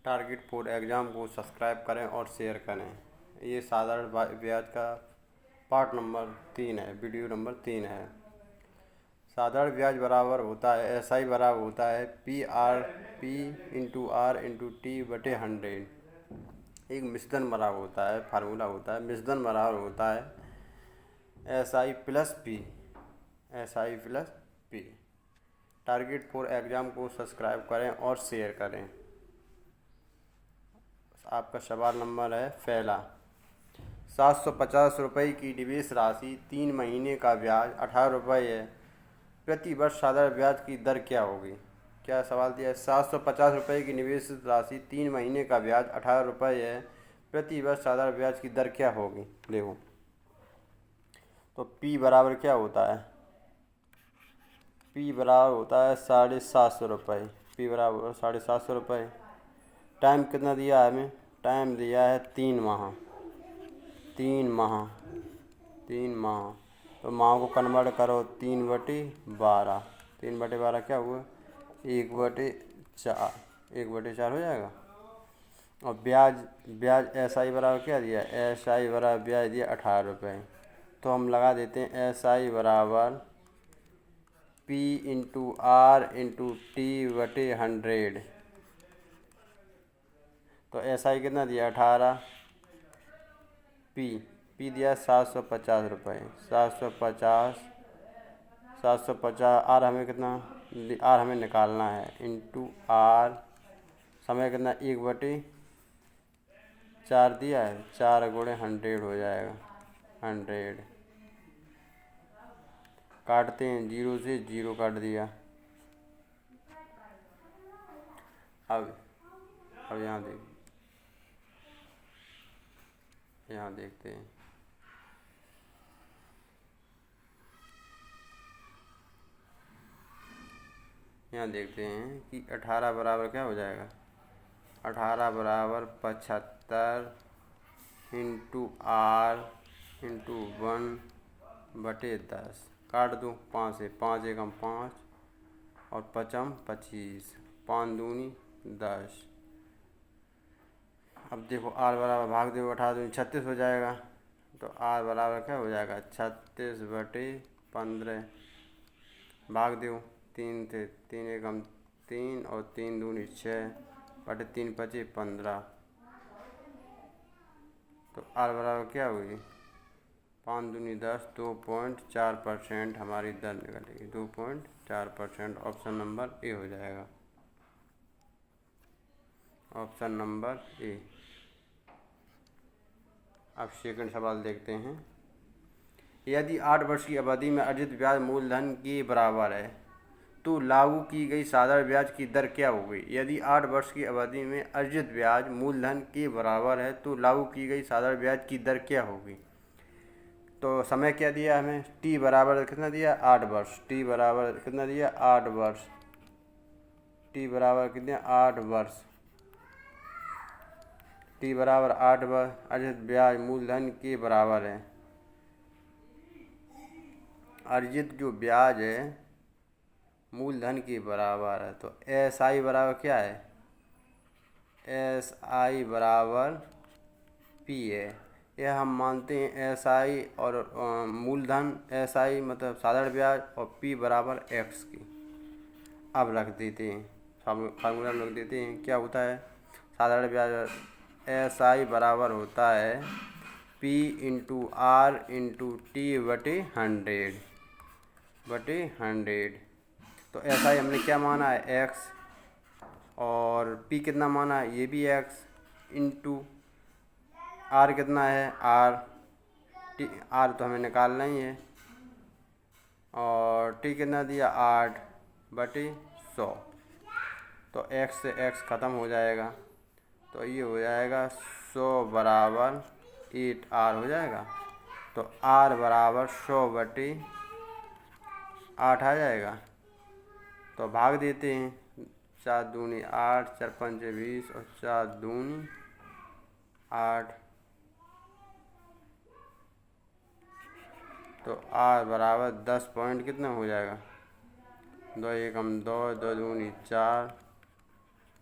Target for exam को subscribe करें और शेयर करें। ये साधारण ब्याज का पार्ट नंबर 3 है, वीडियो नंबर 3 है। साधारण ब्याज बराबर होता है, SI बराबर होता है P into R into T बटे 100। एक मिश्रण बराबर होता है, फार्मूला होता है, मिश्रण बराबर होता है SI plus P। Target for exam को सब्सक्राइब करें और शेयर करें। आपका सवाल नंबर है पहला, 750 रुपये की निवेश राशि 3 महीने का ब्याज 18 रुपये है, प्रति वर्ष साधारण ब्याज की दर क्या होगी? क्या सवाल दिया है? 750 रुपये की निवेश राशि 3 महीने का ब्याज 18 रुपये है, प्रति वर्ष साधारण ब्याज की दर क्या होगी? देखो तो P बराबर क्या होता है? P बराबर होता है 750 रुपये। P बराबर 750 रुपये। टाइम कितना दिया है हमें? टाइम दिया है 3 माह। 3 माह तो माह को कन्वर्ट करो 3/12। 3/12 क्या हुआ? 1/4। 1/4 हो जाएगा। और ब्याज SI बराबर क्या दिया? SI बराबर ब्याज दिया 18 रुपये। तो हम लगा देते हैं SI बराबर P into R into T बटे 100। तो SI कितना दिया? 18। P दिया 750 रुपये। 750 आर हमें कितना? आर हमें निकालना है, इंटू आर समय कितना? 1/4 दिया है, 4 गुणे 100 हो जाएगा। 100 काटते हैं, 0 से 0 काट दिया। अब यहाँ देखते हैं। यहाँ देखते हैं कि 18 बराबर क्या हो जाएगा? 18 बराबर 75 इंटू आर इंटू 1/10। काट दूँ 5 से, 5 एकम 5 और 5 25, 5 दूनी 10। अब देखो आर बराबर भाग दो 18 दूनी 36 हो जाएगा। तो आर बराबर क्या हो जाएगा? 36/15। भाग दो 3 थे, 3 एकम 3 और 3 दूनी 6/3 25 15। तो आर बराबर क्या होगी? 5 दूनी 10, 2.4% हमारी दर निकलेगी। 2.4%। ऑप्शन नंबर ए हो जाएगा। Option number A. अब सेकंड सवाल देखते हैं। यदि 8 वर्ष की अवधि में अर्जित ब्याज मूलधन के बराबर है तो लागू की गई साधारण ब्याज की दर क्या होगी? यदि 8 वर्ष की अवधि में अर्जित ब्याज मूलधन के बराबर है तो लागू की गई साधारण ब्याज की दर क्या होगी? तो समय क्या दिया हमें? T बराबर कितना दिया? 8 वर्ष। T बराबर कितना दिया? 8 वर्ष। T बराबर कितने? 8 वर्ष। T बराबर 8 वर्ष। अर्जित ब्याज मूलधन के बराबर है। अर्जित जो ब्याज है मूलधन के बराबर है। तो SI बराबर क्या है? SI बराबर P है। यह हम मानते हैं SI और मूलधन SI मतलब साधारण ब्याज और P बराबर X की। अब रख देते हैं, फार्मूला रख देते हैं। क्या होता है? साधारण ब्याज SI बराबर होता है P into R into T बटे 100। तो SI हमने क्या माना है? X। और P कितना माना है? ये भी X। इंटू R कितना है? R तो हमें निकालना ही है। और T कितना दिया? 8/100। तो X से X ख़त्म हो जाएगा। तो ये हो जाएगा 100 बराबर 8R हो जाएगा। तो R बराबर 100/8 आ जाएगा। तो भाग देते हैं, 4 दूनी 8, 4 पंचे 20 और 4 दूनी 8। तो R बराबर 10 पॉइंट कितना हो जाएगा? 2 एकम 2, 2 दूनी 4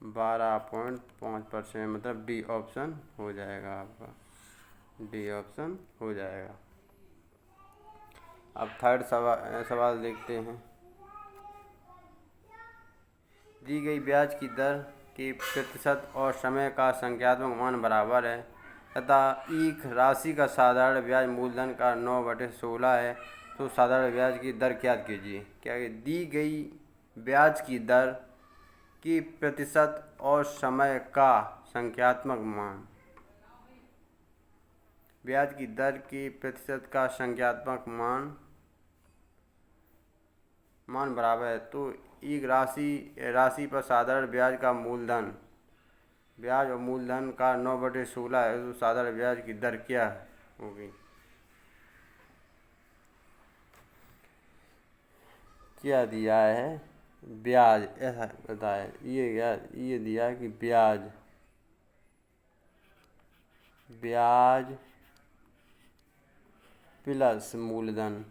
12.5%, मतलब डी ऑप्शन हो जाएगा आपका, डी ऑप्शन हो जाएगा। अब थर्ड सवाल देखते हैं। दी गई ब्याज की दर के प्रतिशत और समय का संख्यात्मक मान बराबर है तथा एक राशि का साधारण ब्याज मूलधन का 9/16 है, तो साधारण ब्याज की दर ज्ञात कीजिए। क्या है? दी गई ब्याज की दर की प्रतिशत और समय का संख्यात्मक मान, ब्याज की दर की प्रतिशत का संख्यात्मक मान बराबर है, तो एक राशि पर साधारण ब्याज का मूलधन, ब्याज और मूलधन का 9/16 है, तो साधारण ब्याज की दर क्या होगी? क्या दिया है? ब्याज, ऐसा बताया ये दिया है कि ब्याज प्लस मूलधन,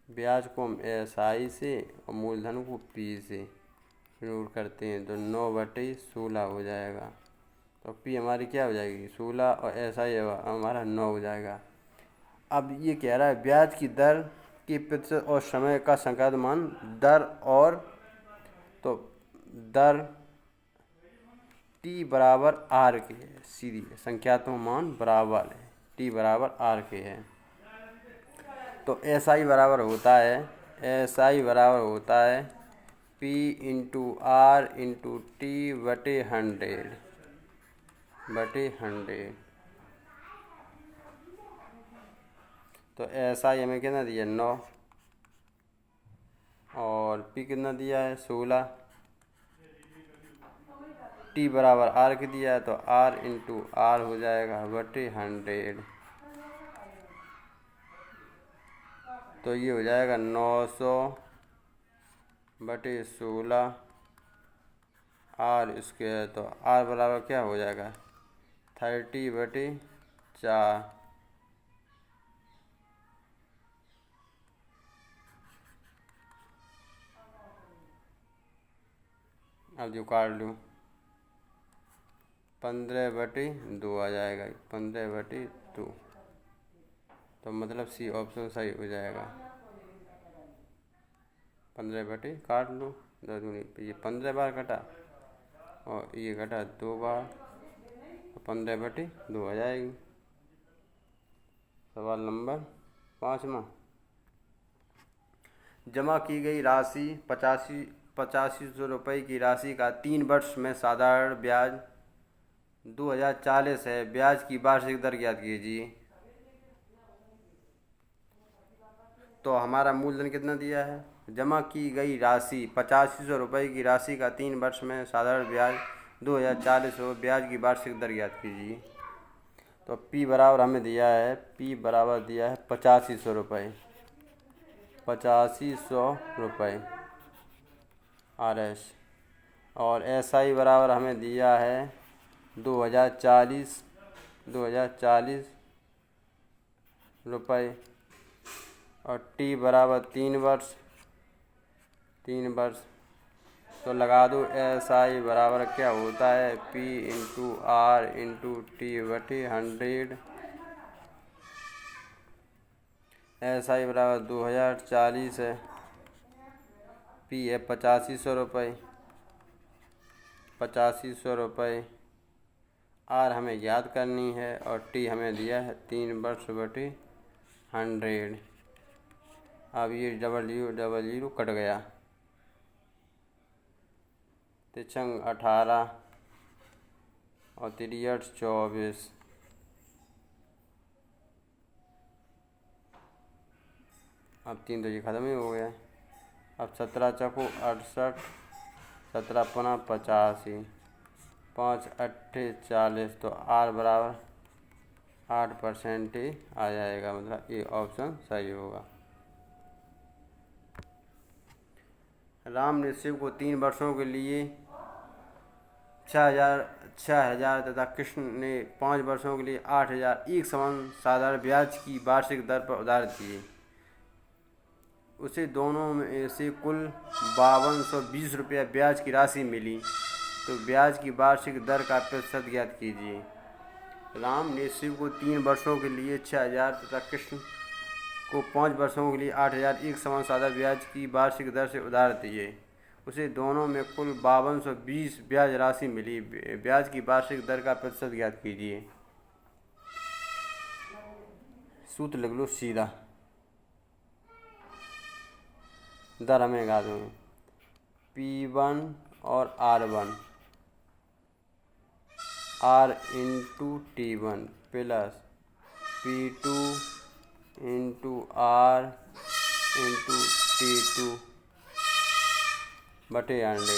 ब्याज को हम SI से और मूलधन को P से नोट करते हैं, तो 9/16 हो जाएगा। तो P हमारी क्या हो जाएगी? 16 और SI हमारा 9 हो जाएगा। अब ये कह रहा है ब्याज की दर की प्रतिशत और समय का संख्यात्मक मान, दर और, तो दर T बराबर R के है, सीधी संख्यात्मक मान बराबर है, T बराबर R के है। तो SI बराबर होता है P into R into T बटे 100। तो SI हमें कितना दिया? 9, और P कितना दिया है? 16। T बराबर R के दिया है, तो R इंटू R हो जाएगा बटे 100। तो ये हो जाएगा 900 बटे 16 R स्क्वायर। तो R बराबर क्या हो जाएगा? 30/4। अब जो काट लूँ 15/2 आ जाएगा, 15/2। तो मतलब C ऑप्शन सही हो जाएगा। 15 काट लो, 2 दूनी, ये 15 बार कटा और ये कटा 2 बार, तो 15/2 आ जाएगी। सवाल नंबर 5वां। जमा की गई राशि 8500 रुपये की राशि का 3 वर्ष में साधारण ब्याज 2040 है। ब्याज की वार्षिक दर ज्ञात कीजिए। तो हमारा मूलधन कितना दिया है? जमा की गई राशि 8500 रुपये की राशि का 3 वर्ष में साधारण ब्याज 2040 हो, ब्याज की वार्षिक दर ज्ञात कीजिए। तो P बराबर हमें दिया है, P बराबर दिया है 8500 रुपये, 8500 रुपये RS, और SI बराबर हमें दिया है 2040 रुपये, और T बराबर 3 वर्ष। तो लगा दो SI बराबर क्या होता है? P into R into T बटे 100। SI बराबर 2040 है, P है 8500 रुपये, 8500 रुपये। R हमें याद करनी है और T हमें दिया है 3 वर्ष बटे 100। अब ये डबल कट गया, 3 18 और 3 24। अब 3 तो ये ख़त्म ही हो गया। अब 17 चौको 68, 17 पुनः 85, 5 8 40। तो R बराबर 8% ही आ जाएगा, मतलब ये ऑप्शन सही होगा। राम ने शिव को 3 वर्षों के लिए 6,000 तथा कृष्ण ने 5 वर्षों के लिए 8,000 एक समान साधारण ब्याज की वार्षिक दर पर उधार दिए। उसे दोनों में से कुल 5220 रुपया ब्याज की राशि मिली, तो ब्याज की वार्षिक दर का प्रतिशत ज्ञात कीजिए। राम ने शिव को 3 वर्षों के लिए 6000 तथा कृष्ण को 5 वर्षों के लिए 8000 एक समान सादा ब्याज की वार्षिक दर से उधार दिए। उसे दोनों में कुल 5220 ब्याज राशि मिली। ब्याज की वार्षिक दर का प्रतिशत ज्ञात कीजिए। सूत्र लिख लो सीधा, दर हमें ज्ञात हुए। P1 और R1 R into T1 plus P2 into R into T2 बटे 100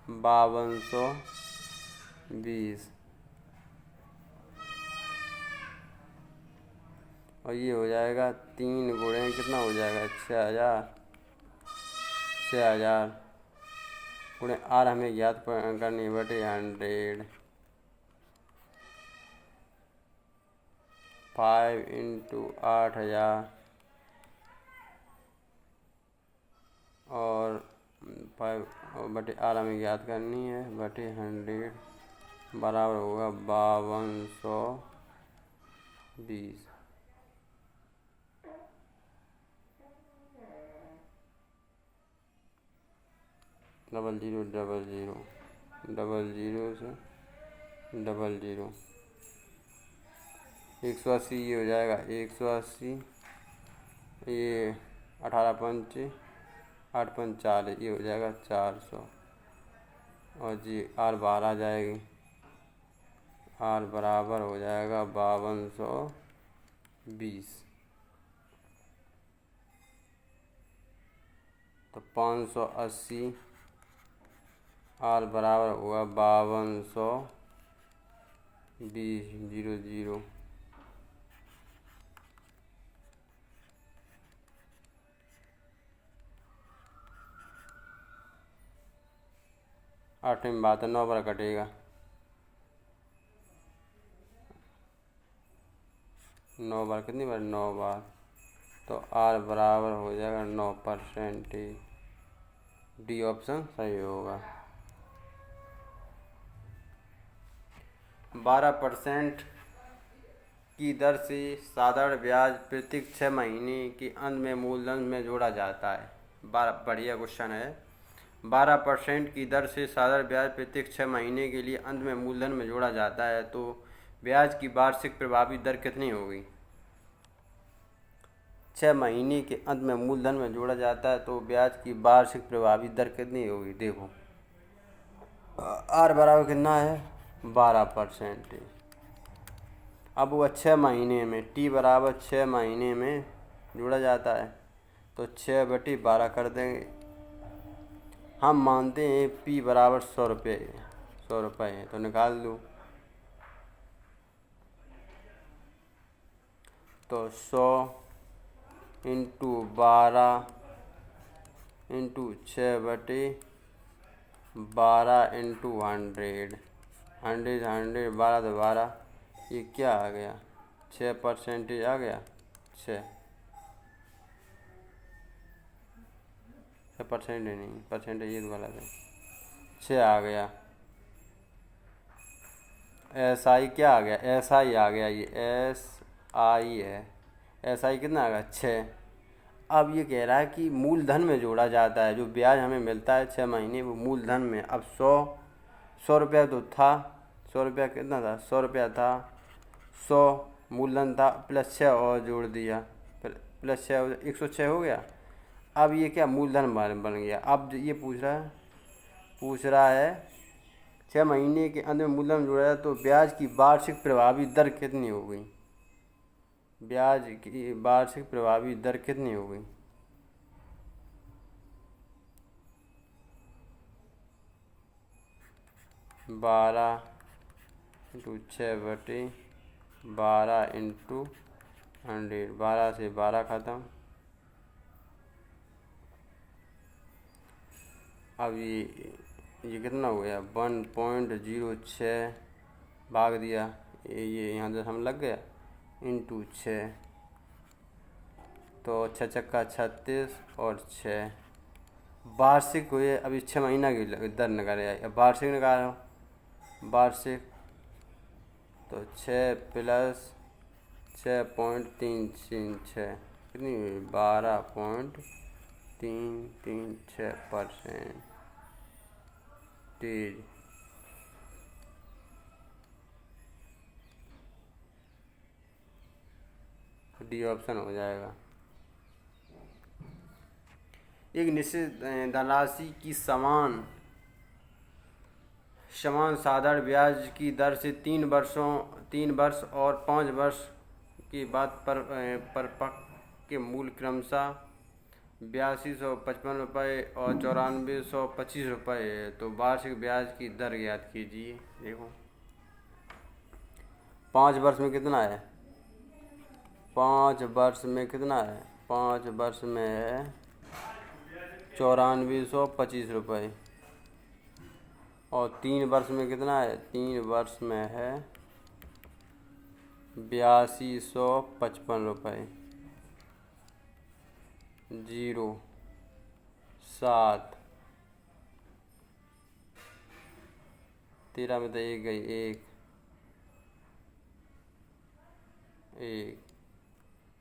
5220 और ये हो जाएगा 3 गुणे कितना हो जाएगा 6000 गुणे R हमें ज्ञात करनी बटे 100 5 इंटू 8000 और 5 और बटे R हमें ज्ञात करनी है बटे 100 बराबर होगा 5220। डबल जीरो से डबल जीरो 180 ये हो जाएगा 180 ये 18 पंच 8 पंच 40 ये हो जाएगा 400 और जी R बाहर आ जाएगी। R बराबर हो जाएगा 5220 तो 580 R बराबर हुआ 5220 8 बात है 9 बार कटेगा 9 बार कितनी बार 9 बार तो R बराबर हो जाएगा 9%। डी ऑप्शन सही होगा। 12% की दर से साधारण ब्याज प्रत्येक 6 महीने के अंत में मूलधन में जोड़ा जाता है। बढ़िया क्वेश्चन है। 12% की दर से साधारण ब्याज प्रत्येक 6 महीने के लिए अंत में मूलधन में जोड़ा जाता है, तो ब्याज की वार्षिक प्रभावी दर कितनी होगी? 6 महीने के अंत में मूलधन में जोड़ा जाता है तो ब्याज की वार्षिक प्रभावी दर कितनी होगी? देखो R बराबर कितना है 12%। अब वह 6 महीने में T बराबर 6 महीने में जोड़ा जाता है तो 6/12 कर देंगे। हम मानते हैं P बराबर 100 रुपये है तो निकाल दो। तो 100 इंटू 12 इंटू 6/12 इंटू 100 12 तो 12 ये क्या आ गया 6% आ गया 6% नहीं परसेंटेज ये तो गलत है 6 आ गया। SI क्या आ गया SI आ गया ये SI है SI कितना आ गया 6। अब ये कह रहा है कि मूलधन में जोड़ा जाता है जो ब्याज हमें मिलता है 6 महीने वो मूलधन में। अब 100 रुपया तो था 100 रुपया कितना था 100 रुपया था 100 मूलधन था प्लस 6 और जोड़ दिया प्लस 6 106 हो गया। अब ये क्या मूलधन बन गया। अब ये पूछ रहा है 6 महीने के अंत में मूलधन में जोड़ा जाए तो ब्याज की वार्षिक प्रभावी दर कितनी होगी? ब्याज की वार्षिक प्रभावी दर कितनी होगी? बारह इंटू 6/12 इंटू 100 12 से 12 ख़त्म। अब ये कितना हो गया 1.06 भाग दिया ये यहाँ से हम लग गया इंटू 6, तो 6 छक्का 36 और 6 वार्षिक हुए। अभी 6 महीना की दर निकाले। अब वार्षिक निकालो, वार्षिक तो 6 प्लस 6.336 कितनी हुई 12.336%। डी ऑप्शन हो जाएगा। एक निश्चित धनराशि की समान साधारण ब्याज की दर से 3 वर्ष और 5 वर्ष के बाद परिपक्व के मूल क्रमशः 8255 रुपये और 9425 रुपये है। तो वार्षिक ब्याज की दर ज्ञात कीजिए। देखो 5 वर्ष में कितना है, 5 वर्ष में कितना है, 5 वर्ष में है 9425 रुपये और 3 वर्ष में कितना है, 3 वर्ष में है 8255 रुपये। 07 13 में तो एक गई, एक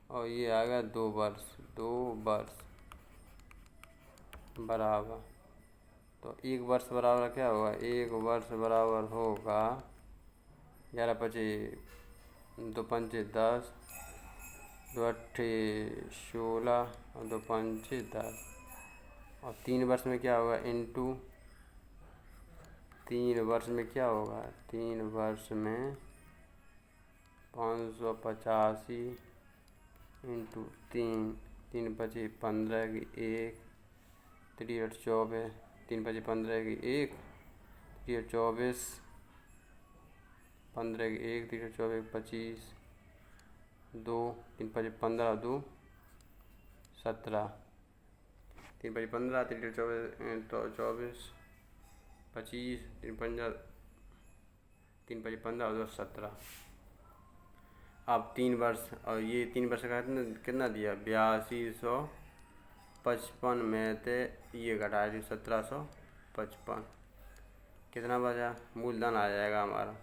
और ये आ गया 2 वर्ष बराबर। तो 1 वर्ष बराबर क्या होगा, 1 वर्ष बराबर होगा 11 25 2 पंचे 10, 2 अट्ठे 16 और 2 पंचे 10 और 3 वर्ष में क्या होगा इंटू 3 वर्ष में क्या होगा, 3 वर्ष में 585 इंटू 3 पची 15 की 1 3 8 24 3 पची 15 की 1 3 8 24 15 की 1 3 8 24 25 2 3 पची 15 2 17 3 पची 15 3 8 24 25 3 पची 15 और 2 17। अब 3 वर्ष और ये 3 वर्ष का कितना दिया 8255 में से ये घटा दी 1755, कितना बचा, मूलधन आ जाएगा हमारा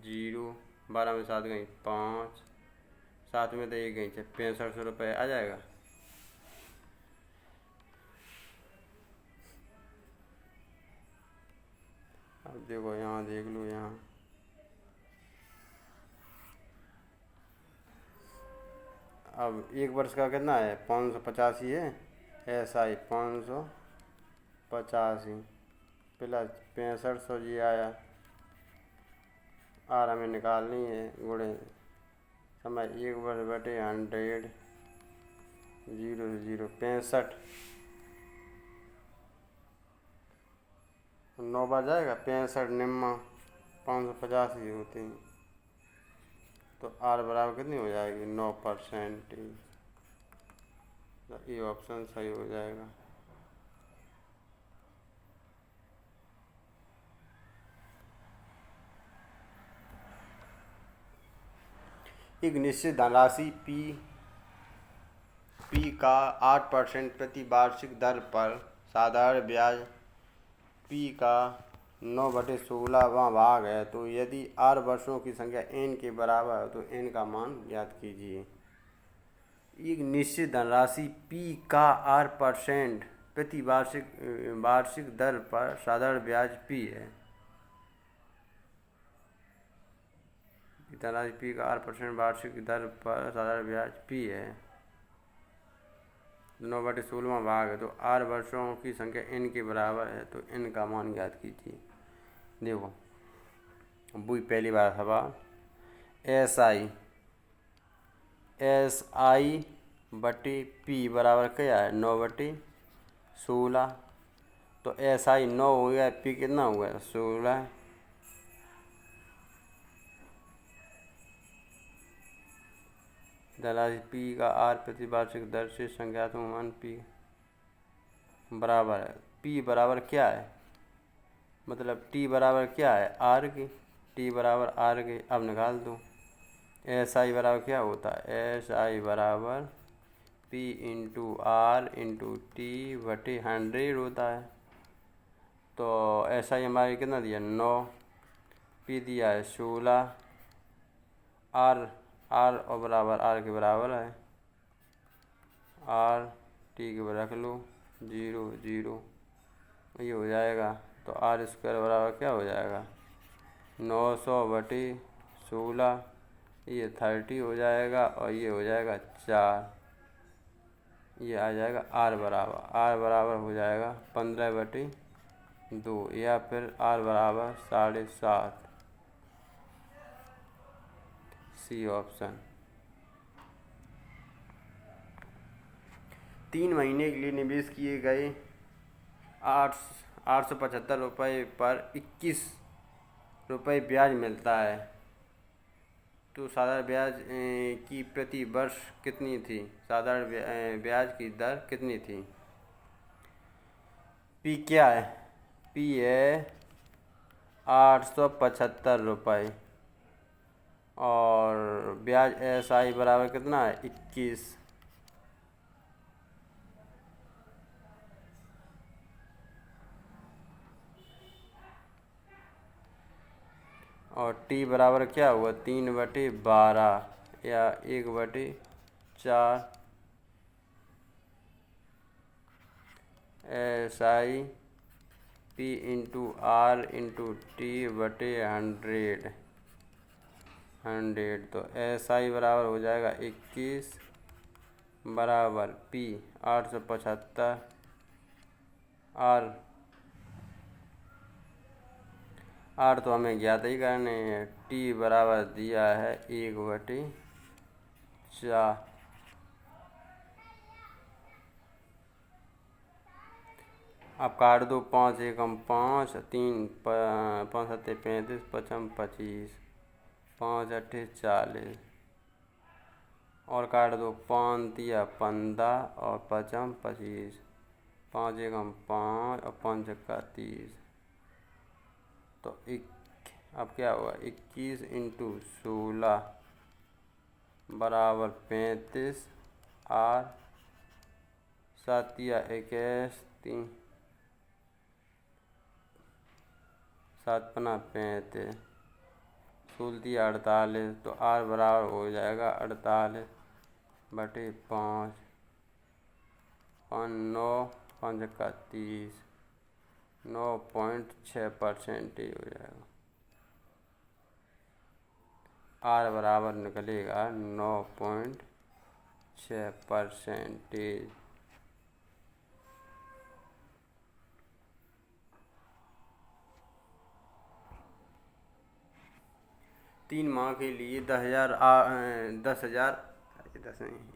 0, 12 में 7 गई 5, 7 में तो 1 गई 6500 रुपये आ जाएगा। अब देखो यहाँ देख लो, यहाँ अब 1 वर्ष का कितना है 585 है, SI 585 प्लस 6500 जी आया, आर हमें निकालनी है गुणे समय 1 वर्ष बटे 100 0 0 65 9 बार जाएगा 65 निम्मा 585 होते हैं, तो आर बराबर कितनी हो जाएगी 9%। ये ऑप्शन सही हो जाएगा। एक निश्चित धनराशि P का 8% प्रति वार्षिक दर पर साधारण ब्याज P का 9/16वां भाग है, तो यदि r वर्षों की संख्या n के बराबर है तो n का मान ज्ञात कीजिए। एक निश्चित धनराशि P का 8% प्रति वार्षिक दर पर साधारण ब्याज P है। धनराशि P का 8% वार्षिक दर पर साधारण ब्याज P है, 9/16वां भाग है, तो r वर्षों की संख्या n के बराबर है, तो n का मान ज्ञात कीजिए। देखो वही पहली बार सवाल, SI बटे P बराबर क्या है 9/16, तो SI 9 हो गया, P कितना हुआ 16, धनराशि P का r प्रति वार्षिक दर से संख्यात्मक मान P बराबर है, P बराबर क्या है, मतलब T बराबर क्या है r की, टी बराबर आर के, अब निकाल दो। एस आई बराबर क्या होता है, एस आई बराबर P into R into T बटे 100 होता है। तो एस आई हमारे कितना दिया 9, पी दिया है 16, आर आर और बराबर आर के बराबर है, आर टी के बराबर रख लो 0 0, ये हो जाएगा। तो आर स्क्वायर बराबर क्या हो जाएगा 900 बटे 16, ये 30 हो जाएगा और ये हो जाएगा 4, ये आ जाएगा आर बराबर हो जाएगा 15 बटे 2, या फिर आर बराबर 7.5, सी ऑप्शन। 3 महीने के लिए निवेश किए गए 875 रुपये पर 21 रुपये ब्याज मिलता है, तो साधारण ब्याज की प्रति वर्ष कितनी थी, साधारण ब्याज की दर कितनी थी। पी क्या है, पी है 875 रुपये और ब्याज एस आई बराबर कितना है 21, और टी बराबर क्या हुआ 3/12 या 1/4, S I P into R into T बटे 100, तो एस आई बराबर हो जाएगा 21 बराबर पी 875, आर तो हमें ज्ञात ही करने हैं, टी बराबर दिया है 1/4, अब काट दो 5 एकम 5, 3 5 7 35, 5 25, 5 8 40, और काट दो 5 दिया 15 और 5 25, 5 एकम 5 और 5 छक्का 30, तो अब क्या हुआ 21 इंटू 16 बराबर 35, आर 7 21, 3 7 पना 35, 16 48, तो आर बराबर हो जाएगा 48 बटे 5, 5 9 5 का 30, 9.6% हो जाएगा। आर बराबर निकलेगा 9.6%। 3 माह के लिए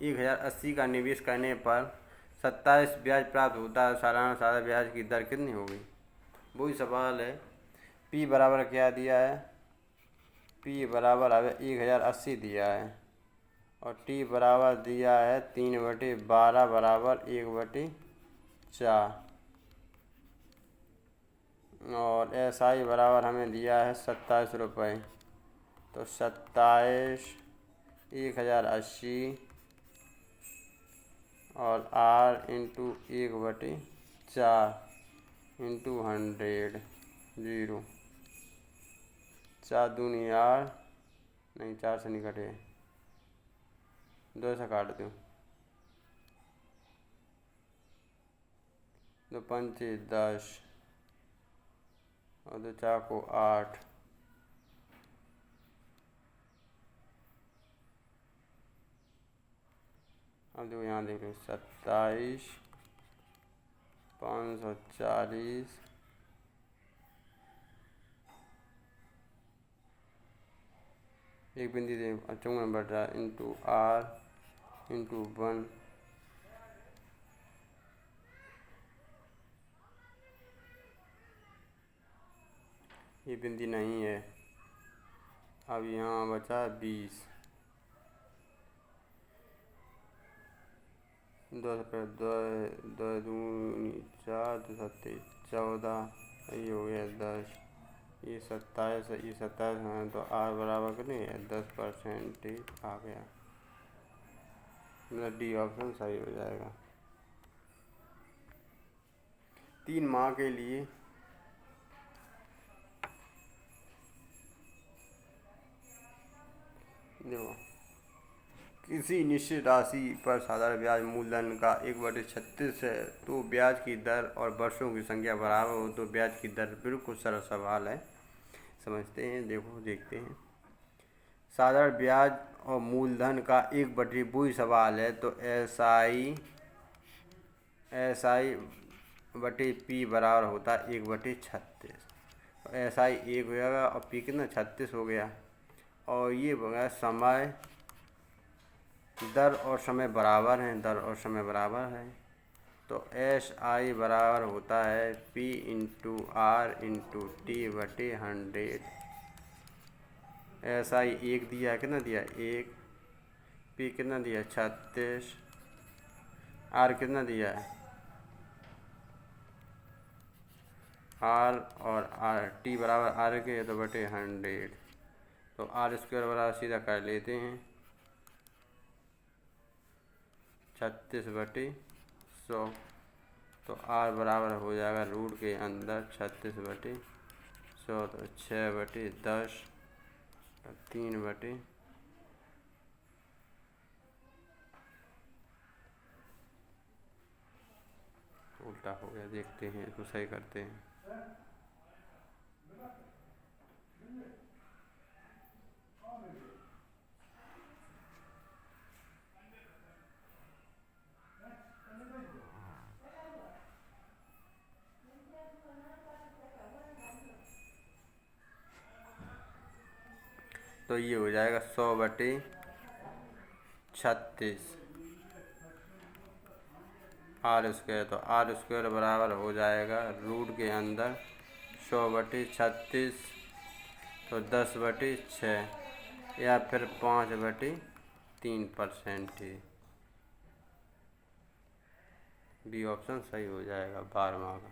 1080 का निवेश करने पर 27 ब्याज प्राप्त होता है, सालाना ब्याज की दर कितनी होगी। वही सवाल है। पी बराबर क्या दिया है, पी बराबर अब 1080 दिया है और टी बराबर दिया है 3/12 बराबर 1/4, और एस आई बराबर हमें दिया है 27 रुपये, तो 27 1080 और आर इंटू 1/4 इंटू 100 0, 4 दूनी 8, नहीं 4 से नहीं कटे, 2 से काट दूँ, 2 पंचे 10 और 2 चाको 8, अब देखो यहाँ देख लो 27 540 एक बिंदी दे 54 बढ़ रहा इंटू आर इंटू 1, ये बिंदी नहीं है। अब यहाँ बचा 20, 2 दूनी 4, 2 7 14, ये हो गया 10, ये 27 है, ये 27 है, तो आर बराबर कितनी है 10% आ गया। मतलब डी ऑप्शन सही हो जाएगा। 3 माह के लिए देखो किसी निश्चित राशि पर साधारण ब्याज मूलधन का 1/36 है, तो ब्याज की दर और वर्षों की संख्या बराबर हो तो ब्याज की दर। बिल्कुल सरल सवाल है, समझते हैं। देखते हैं। साधारण ब्याज और मूलधन का 1/वही सवाल है, तो एस आई बटे पी बराबर होता है 1/36। एस आई 1 हो जाएगा और पी कितना 36 हो गया। और ये हो गया समय, दर और समय बराबर हैं, तो एस आई बराबर होता है P into R into T बटे 100। एस आई 1 दिया है, कितना दिया 1, पी कितना दिया 36, आर कितना दिया है आर, और आर टी बराबर आर के तो बटे 100। तो आर स्क्वायर बराबर सीधा कर लेते हैं 36/100। तो आर बराबर हो जाएगा रूट के अंदर 36/100, तो 6/10, 3 उल्टा हो गया। देखते हैं, इसको सही करते हैं। तो ये हो जाएगा 100/36 आर स्क्वायर। तो आर स्क्वायर बराबर हो जाएगा रूट के अंदर 100/36, तो 10/6 या फिर 5/3%। बी ऑप्शन सही हो जाएगा 12वां का।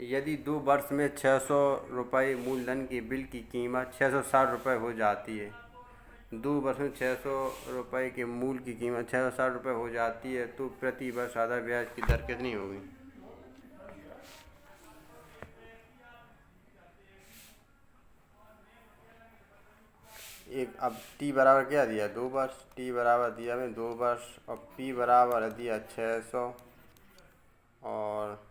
यदि 2 वर्ष में 600 रुपये मूलधन के बिल की कीमत 660 रुपये हो जाती है, 2 वर्ष में 600 रुपये के मूल की कीमत 660 रुपये हो जाती है, तो प्रति वर्ष आधार ब्याज की दर कितनी होगी? एक अब टी बराबर क्या दिया 2 वर्ष, टी बराबर दिया हमें 2 वर्ष, और पी बराबर दिया 600, और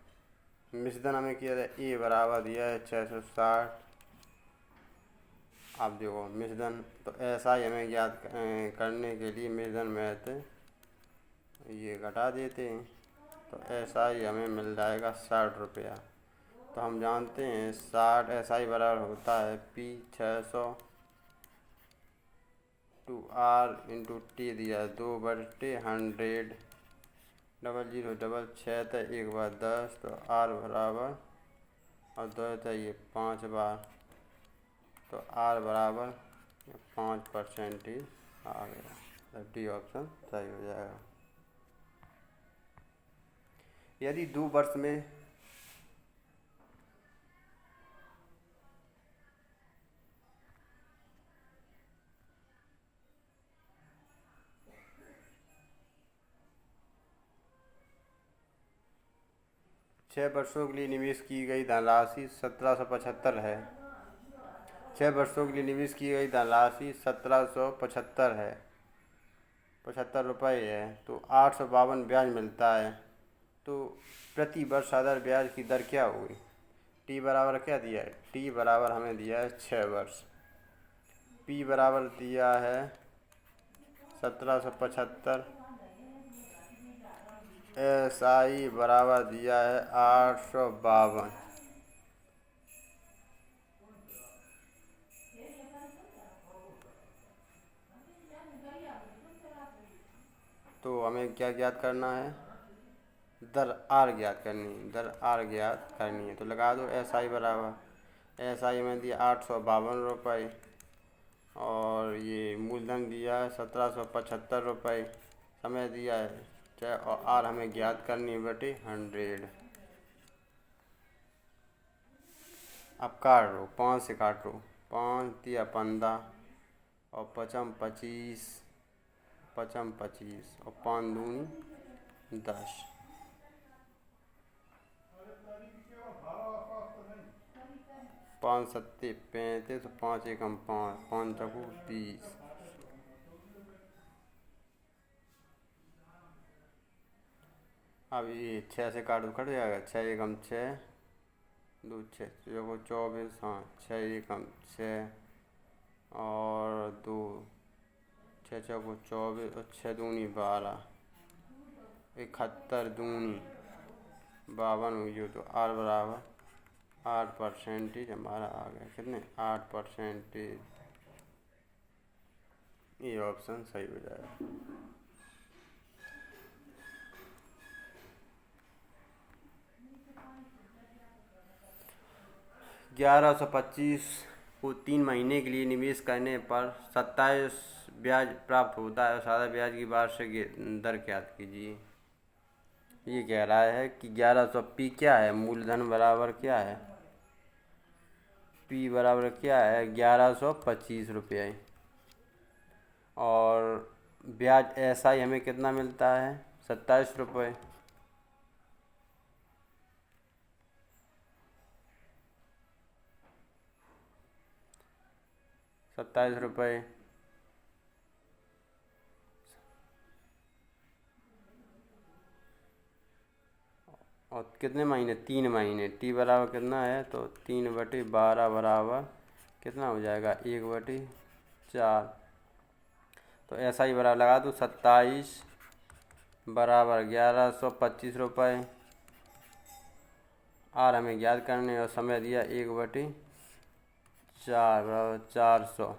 मिश्रण हमें किया था ए बराबर दिया है 660। आप देखो मिश्रण, तो ऐसा ही हमें याद करने के लिए मिश्रण में ये घटा देते हैं, तो ऐसा ही हमें मिल जाएगा 60 रुपया। तो हम जानते हैं 60 ऐसा ही बराबर होता है P 600 to R into T दिया 2/100, 0066 था 1 बार 10, तो आर बराबर और 2 था ये 5 बार, तो आर बराबर 5% ही आ गया। डी ऑप्शन सही हो जाएगा। यदि 2 वर्ष में 6 वर्षों के लिए निवेश की गई धनराशि 1775 है, 6 वर्षों के लिए निवेश की गई धनराशि 1775 है, 75 रुपये है, तो 852 ब्याज मिलता है, तो प्रति वर्ष आधार ब्याज की दर क्या होगी? टी बराबर क्या दिया है? टी बराबर हमें दिया है 6 वर्ष, पी बराबर दिया है 1775, एस आई बराबर दिया है 852। तो हमें क्या ज्ञात करना है? दर आर ज्ञात करनी है, तो लगा दो एस आई बराबर, एस आई में दिया 852 रुपये, और ये मूलधन दिया है 1775 रुपये, समय दिया है और आर हमें ज्ञात करनी है बटे 100। अब काट लो, 5 से काटो, 5 दिया 15 और 5 25, 5 25 और 5 दूनी 10। 5 सत्ते 35, 5 एकम 5, 5 चकू 20। अब ये 6 से काट कट जाएगा, 6 एकम 6, 2 6 देखो 24, हाँ 6 एकम 6 और 2 6 चौको 24 और 6 दूनी 12, 71 दूनी 52 हुई। तो आर बराबर 8% हमारा आ गया। कितने? 8%। ये ऑप्शन सही हो जाएगा। 1125 को 3 महीने के लिए निवेश करने पर 27 ब्याज प्राप्त होता है और सादा ब्याज की वार्षिक दर ज्ञात कीजिए। ये कह रहा है कि 1100 पी क्या है, मूलधन बराबर क्या है, पी बराबर क्या है 1125 रुपये, और ब्याज ऐसा ही हमें कितना मिलता है 27 रुपये। ₹27 और कितने महीने? 3 महीने। टी बराबर कितना है तो 3/12 बराबर कितना हो जाएगा 1/4। तो ऐसा ही बराबर लगा दूँ 27 बराबर 1125 रुपये। आर हमें याद करने और समय दिया 1/4 बराबर 400।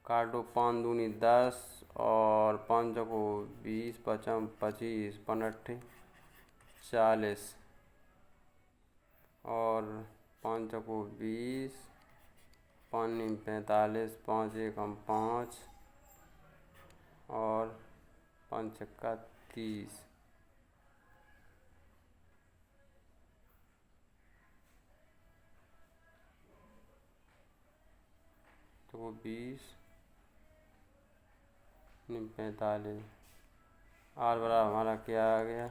काटो 5 दूनी 10 और 5 को 20, 5 25, 5 40 और 5 को 20, 5 45, 5 एकम 5 और 5 छक्का 30। तो वो 20 45। आर बराबर हमारा क्या आ गया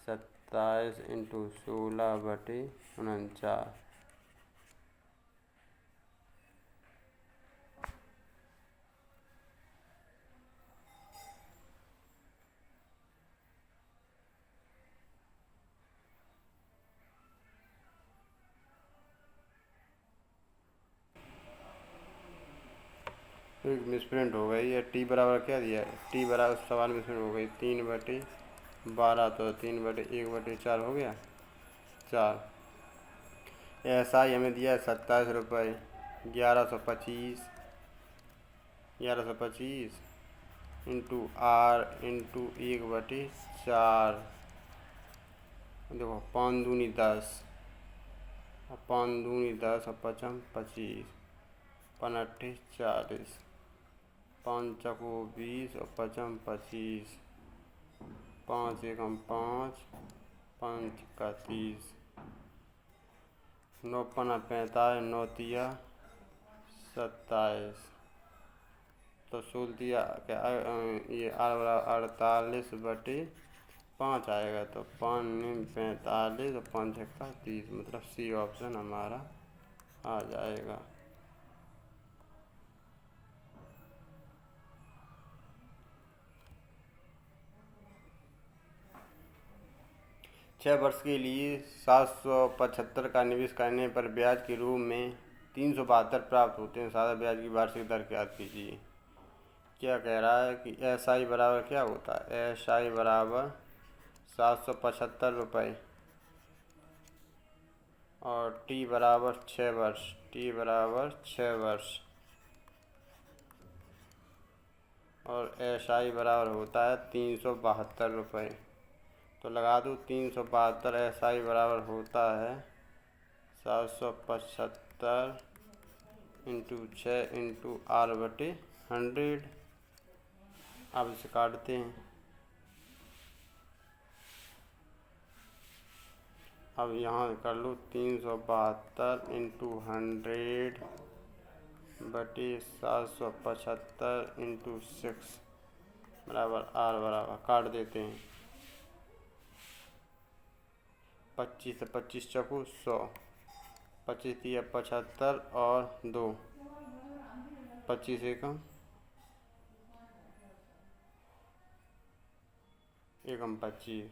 27 × 16/49। एक मिसप्रिंट हो गई है। टी बराबर क्या दिया है, टी बराबर सवाल मिसप्रिंट हो गई 3/12, तो 3/1/4 हो गया 4। ऐसा ही हमें दिया है 27 रुपये। 1125 इंटू आर इंटू 1/4। देखो 5 दूनी 10 और 5 दूनी 10 और 5 25, 5 40, 5 चको 20 और 5 25, 5 एकम 5, 5 का 30, 9 5 45, 9 तिया 27। तो सूल दिया क्या ये आर बराबर 48/5 आएगा। तो 5 9 45 और 5 छक्का 30, मतलब सी ऑप्शन हमारा आ जाएगा। छः वर्ष के लिए 775 का निवेश करने पर ब्याज के रूप में 372 प्राप्त होते हैं। सादा ब्याज की वार्षिक दर ज्ञात कीजिए। क्या कह रहा है कि एस आई बराबर क्या होता है, एस आई बराबर 775 रुपये और टी बराबर 6 वर्ष, टी बराबर 6 वर्ष और एस आई बराबर होता है 372 रुपये। तो लगा दूँ 372, एस आई बराबर होता है 775 इंटू 6 इंटू R/100। अब इसे काटते हैं। अब यहाँ कर लो 372 इंटू 100 बटे 775 इंटू 6 बराबर आर बराबर काट देते हैं। 25 से 25 चौको 100, 25 दिया 75 और 2, 25 एकम 25,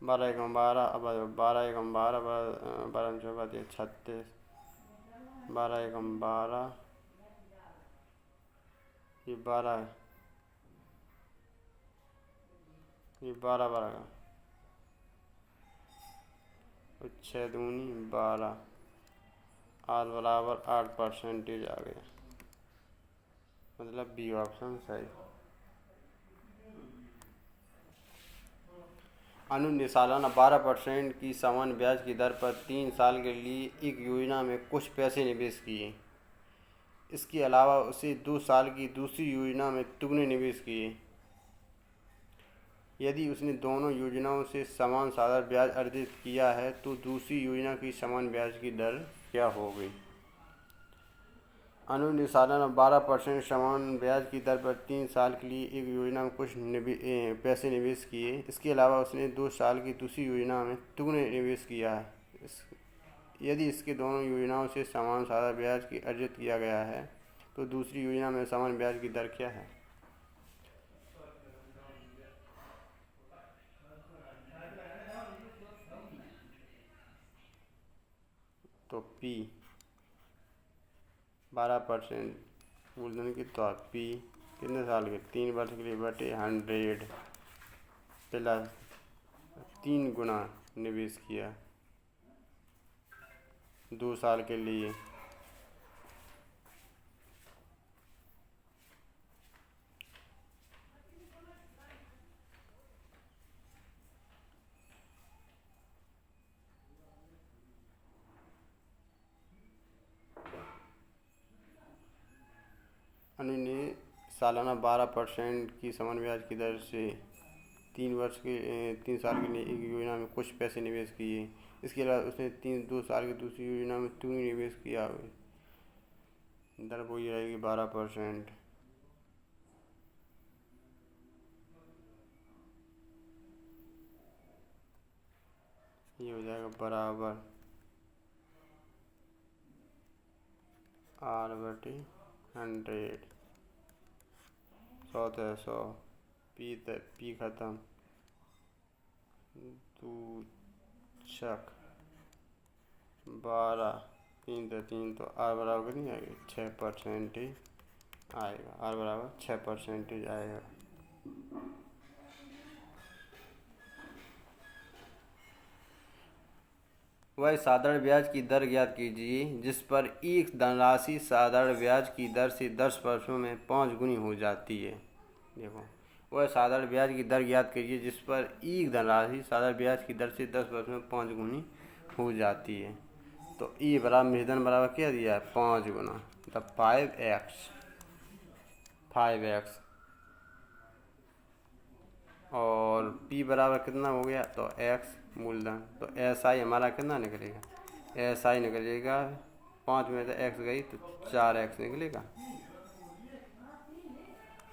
12 एकम 12, अब 12 एकम 12, 12 चौका दिया 36, 12 एकम 12, ये 12 ये 12 का 6 दूनी 12, आर बराबर 8% आ गया, मतलब बी ऑप्शन सही। अनु ने सालाना 12% की समान ब्याज की दर पर 3 साल के लिए एक योजना में कुछ पैसे निवेश किए। इसके अलावा उसे 2 साल की दूसरी योजना में दुगने निवेश किए। यदि उसने दोनों योजनाओं से समान साधारण ब्याज अर्जित किया है तो दूसरी योजना की समान ब्याज की दर क्या होगी। अनु ने सालाना 12% समान ब्याज की दर पर 3 साल के लिए एक योजना में कुछ पैसे निवेश किए। इसके अलावा उसने 2 साल की दूसरी योजना में दुगने निवेश किया है। यदि इसके दोनों योजनाओं से समान साधारण ब्याज की अर्जित किया गया है तो दूसरी योजना में समान ब्याज की दर क्या है। तो P 12% मूलधन की तो P कितने साल के 3 वर्ष के लिए बटे 100 प्लस 3 गुना निवेश किया 2 साल के लिए। अनु ने सालाना 12% की समान ब्याज की दर से 3 साल के लिए एक योजना में कुछ पैसे निवेश किए। इसके अलावा उसने 2 साल की दूसरी योजना में दुगनी निवेश किया। दर वही रहेगी 12%। ये हो जाएगा बराबर R बटे 100, 100 है 100, पी खत्म 2 छक 12, 3 तो R बराबर कितनी आएगी 6% आएगा। R बराबर 6% आएगा। वह साधारण ब्याज की दर ज्ञात कीजिए जिस पर एक धनराशि साधारण ब्याज की दर से 10 वर्षों में 5 गुनी हो जाती है। देखो, वह साधारण ब्याज की दर ज्ञात कीजिए जिस पर एक धनराशि साधारण ब्याज की दर से 10 वर्षों में 5 गुनी हो जाती है। तो E बराबर मूलधन बराबर क्या दिया है 5 गुना, मतलब 5x और P बराबर कितना हो गया तो x मूलधन। तो SI हमारा कितना निकलेगा, SI निकलेगा 5 में से x गई तो 4x निकलेगा।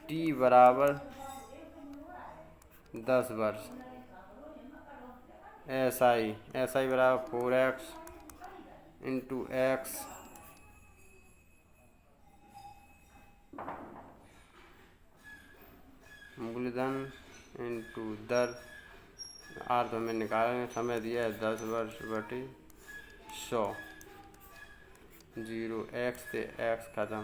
T बराबर 10 वर्ष, SI बराबर 4x इंटू x मूलधन इंटू दर। R तो हमें निकालने समय दिया है 10 वर्ष बटे 100, 0 x से x खत्म।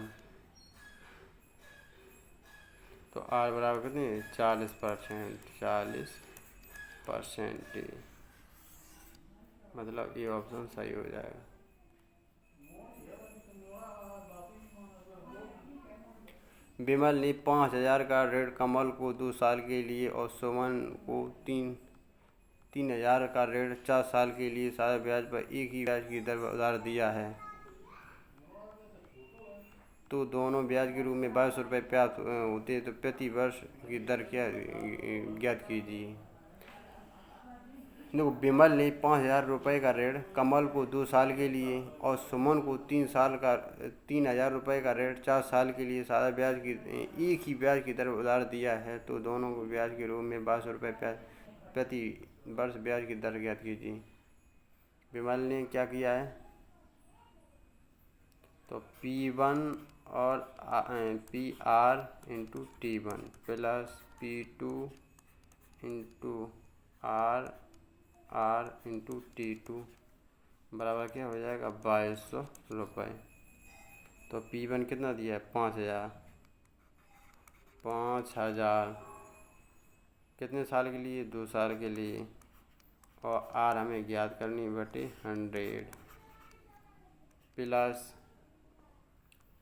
तो R बराबर कितनी 40%, मतलब ये ऑप्शन सही हो जाएगा। विमल ने 5,000 का ऋण कमल को 2 साल के लिए और सुमन को 3,000 का ऋण 4 साल के लिए साधारण ब्याज पर एक ही ब्याज की दर पर उधार दिया है। तो दोनों ब्याज के रूप में 2200 रुपये प्राप्त होते तो प्रति वर्ष की दर क्या ज्ञात कीजिए। देखो, विमल ने 5000 रुपये का ऋण कमल को 2 साल के लिए और सुमन को 3000 रुपये का ऋण 4 साल के लिए सादा ब्याज की एक ही ब्याज की दर उधार दिया है, तो दोनों को ब्याज के रूप में 2200 रुपये प्रति वर्ष ब्याज की दर ज्ञात कीजिए। विमल ने क्या किया है, तो P1 और PR into T1 plus P2 into R into T2 बराबर क्या हो जाएगा 2200 रुपये। तो P1 कितना दिया है 5000 कितने साल के लिए 2 साल के लिए, और R हमें ज्ञात करनी बटे 100 प्लस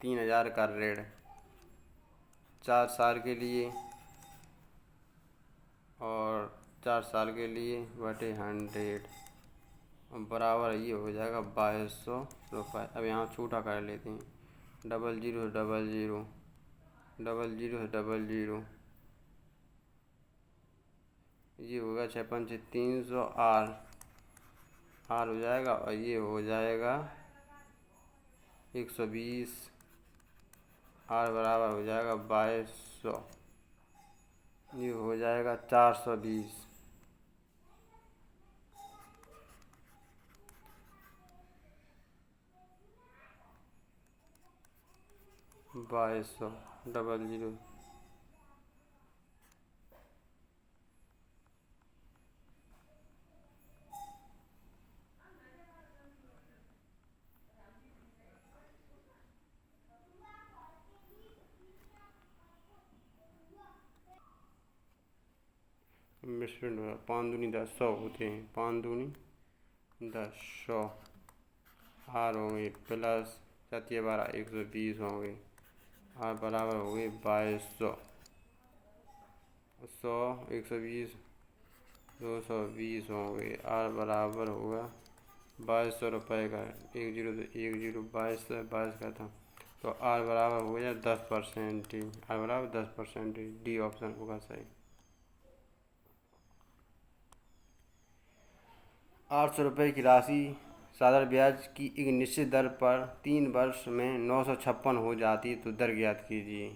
3000 का ऋण 4 साल के लिए और 4 साल के लिए बटे 100 बराबर ये हो जाएगा 2200 रुपये। अब यहाँ छूटा कर लेते हैं, 00 00 00 00 ये होगा 56 300 R हो जाएगा, और ये हो जाएगा 120 R बराबर हो जाएगा 2200, ये हो जाएगा 420। 2200 00 मिश्रण 5 दूनी 10 100 होते हैं, 5 दूनी 10 100 R हो गई प्लस 7 12 120 हो गई, R बराबर हो गई 2200 100 120 220 हो गई, R बराबर होगा 2200 रुपये का 10 तो 10 22 से 22 का था, तो R बराबर हो गया 10%। R बराबर 10%। डी ऑप्शन होगा सही। 800 रुपये की राशि साधारण ब्याज की एक निश्चित दर पर 3 वर्ष में 956 हो जाती तो दर ज्ञात कीजिए।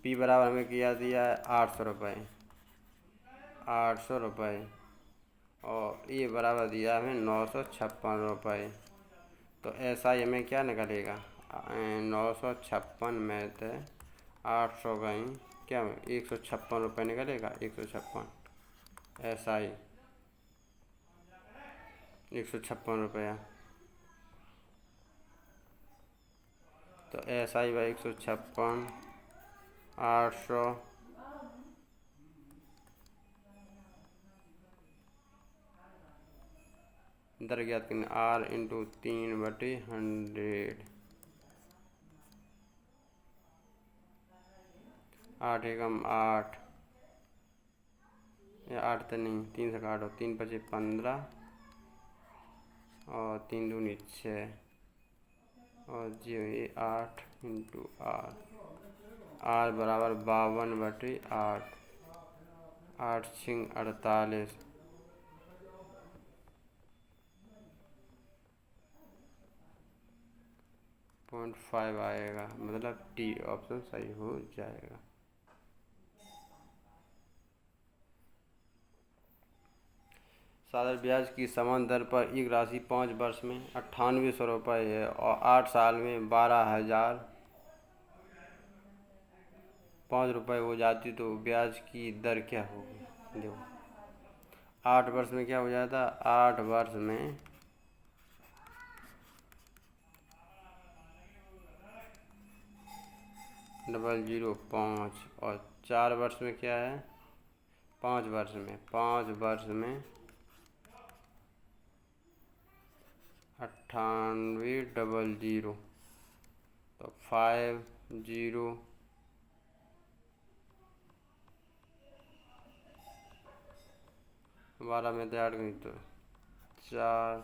P बराबर हमें किया दिया है 800 रुपये 800 रुपये और E बराबर दिया हमें 956 रुपये, तो ऐसा ही हमें क्या निकलेगा 956 में से 800 गई क्या 156 रुपये निकलेगा 156 ऐसा ही 156 रुपया, तो ऐसा ही भाई 156 800 दर ज्ञात करने R इंटू 3/100 8 एकम 8 या 8 तो नहीं 3 से काटो 3 5 15 और 3 दूनी 6 और 8 इंटू R बराबर 52/8 8 6 48 0.5 आएगा, मतलब डी ऑप्शन सही हो जाएगा। साधारण ब्याज की समान दर पर एक राशि 5 वर्ष में 9800 रुपये है और 8 साल में 12,005 रुपये हो जाती तो ब्याज की दर क्या होगी। देखो 8 वर्ष में क्या हो जाता 8 वर्ष में 005 और 4 वर्ष में क्या है 5 वर्ष में 9800 तो 50 12 में 8 गई तो 4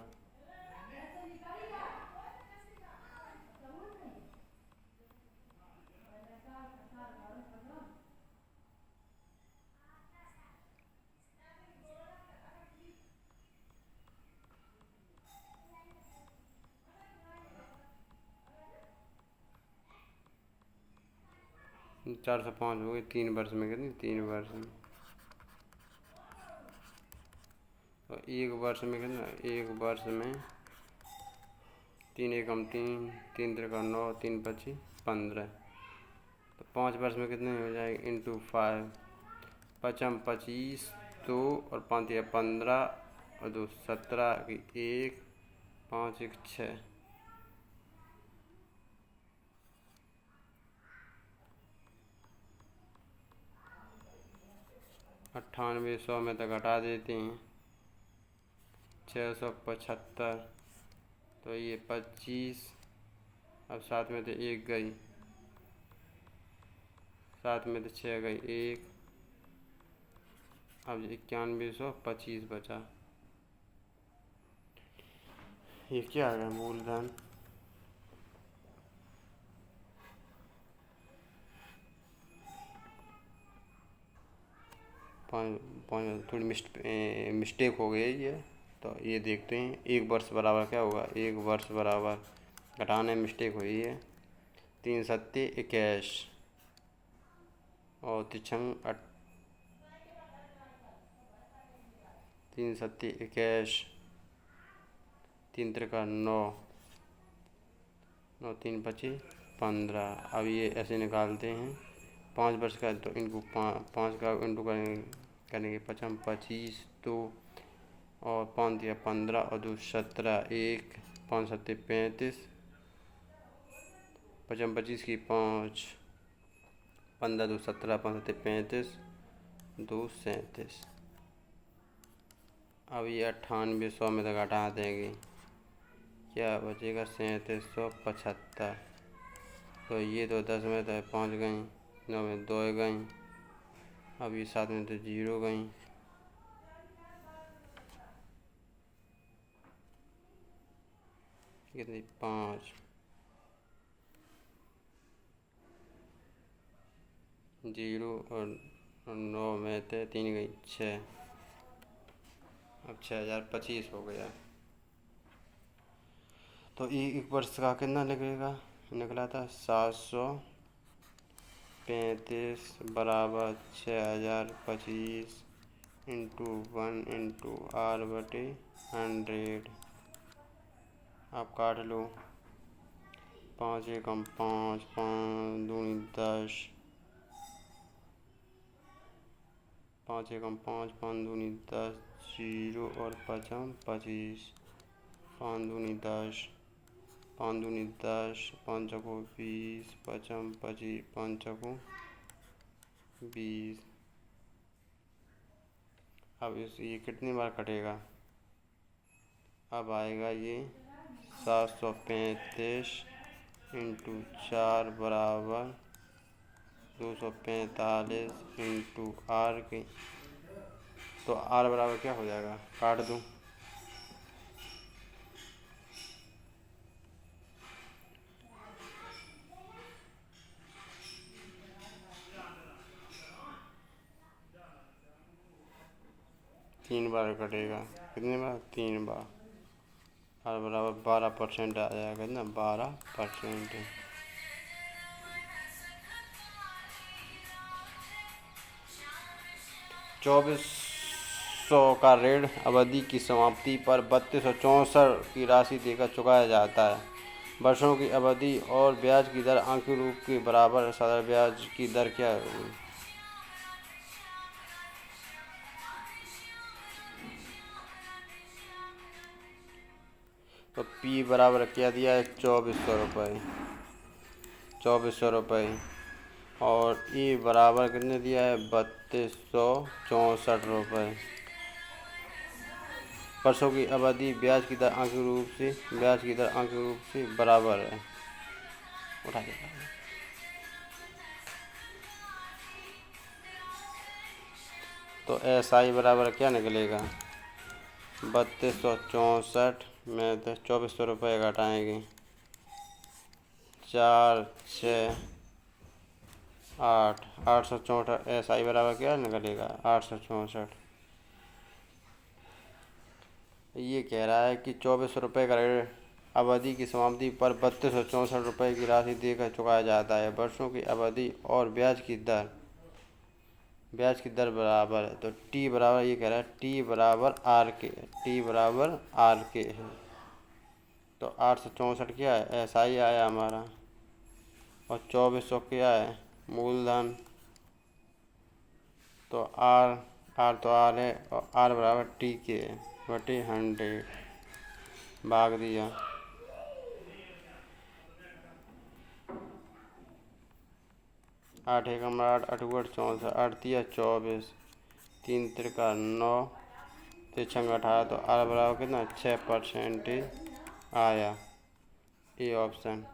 405 हो गई 3 वर्ष में, कितनी 3 वर्ष में। तो 1 वर्ष में कितना, 1 वर्ष में 3 एकम 3, 3 त्रिका 9, 3 पच्ची 15। तो 5 वर्ष में कितने हो जाएगी इंटू 5, 5 25 2 और 5 या 15 और 2 17 की 1, 5 1 6। 98 100 में तो घटा देते हैं, 675। तो ये 25, अब साथ में तो 1 गई, साथ में तो 6 गई 1, अब 9125 बचा। ये क्या आ गया मूलधन, थोड़ी मिस्टेक हो गई ये। तो ये देखते हैं 1 वर्ष बराबर क्या होगा, 1 वर्ष बराबर घटाने में मिस्टेक हुई है, 3 सत्ते 21 और 3 सत्ते 21, 3 त्रिका 9, 9 3 पच्ची 15। अब ये ऐसे निकालते हैं 5 वर्ष का, तो इनको 5 का इंटू करेंगे 5 25 2 और 5 या 15 और 2 17 1, 5 सत्ते 35, 5 25 की 5, 15 2 17, 5 सत्ते 35, 2 37। अब ये 98 100 में तक घटा देंगे, क्या बचेगा 3775। तो ये तो 10 में तो 5 गई, 9 में 2 गई, अब ये 7 में तो 0 गई, कितनी 5, 0 और 9 में तो 3 गई 6, अब 6025 हो गया। तो 1 वर्ष का कितना लगेगा, निकला था 735 बराबर 6025 इंटू 1 इंटू R/100। आप काट लो, 5 एकम 5, 5 दूनी 10, 5 एकम 5, 5 दूनी 10, 0 और 5 25, 5 दूनी 10, 5 दूनी 10, 5 चौको 20, 5 25, 5 चौको 20। अब ये कितनी बार कटेगा, अब आएगा ये 735 इंटू 4 बराबर 245 इंटू R की। तो R बराबर क्या हो जाएगा, काट दूँ, तीन बार कटेगा, कितने बार 3 बार। R बराबर 12% आ जाएगा ना, 12%। चौबीस सौ का ऋण अवधि की समाप्ति पर 3264 की राशि देकर चुकाया जाता है। वर्षों की अवधि और ब्याज की दर आंशिक रूप के बराबर, साधारण ब्याज की दर क्या होगी। तो P बराबर क्या दिया है 2400 रुपये, 2400 रुपये, और E बराबर कितने दिया है 3264 रुपये। वर्षों की अवधि ब्याज की दर आंशिक रूप से बराबर है। उठा देता हूँ। तो SI बराबर क्या निकलेगा, 3264 में तो 2400 रुपये घटाएंगे, 4 6 8, 864। SI बराबर क्या निकलेगा 864। ये कह रहा है कि 2400 रुपये का ऋण अवधि की समाप्ति पर 3264 रुपये की राशि देकर चुकाया जाता है। वर्षों की अवधि और ब्याज की दर बराबर है। तो टी बराबर, ये कह रहा है टी बराबर आर के, टी बराबर आर के है। तो 864 क्या है, ऐसा ही आया हमारा, और 2400 क्या है, मूलधन। तो आर तो आर है, और आर बराबर टी के है बटे 100 भाग दिया। आठ एक 8, 8 64, 8 दिया 24, 3 त्रिका 9, 3 छंग 18। तो आर बराबर कितना, 6% आया, ए ऑप्शन।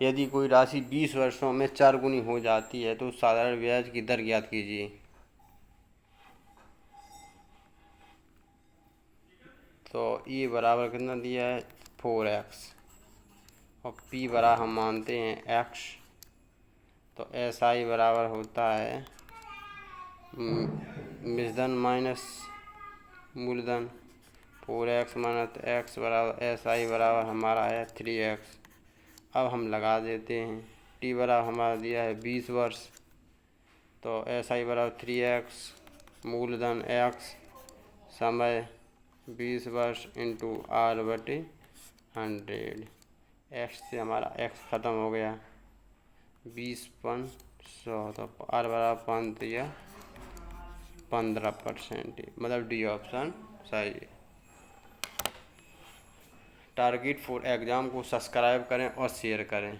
यदि कोई राशि 20 वर्षों में 4 गुनी हो जाती है तो साधारण ब्याज की दर ज्ञात कीजिए। तो ई बराबर कितना दिया है, 4x, और पी बराबर हम मानते हैं x। तो एस आई बराबर होता है मिश्रधन माइनस मूलधन, 4x माइनस x बराबर एस आई बराबर हमारा है 3x। अब हम लगा देते हैं, टी बराबर हमारा दिया है 20 वर्ष, तो एस आई बराबर 3x, मूलधन x, समय 20 वर्ष इंटू आर बटे 100। एक्स से हमारा एक्स ख़त्म हो गया, 20/100। तो आर बराबर 5 या 15%, मतलब डी ऑप्शन सही है। टारगेट फॉर एग्ज़ाम को सब्सक्राइब करें और शेयर करें।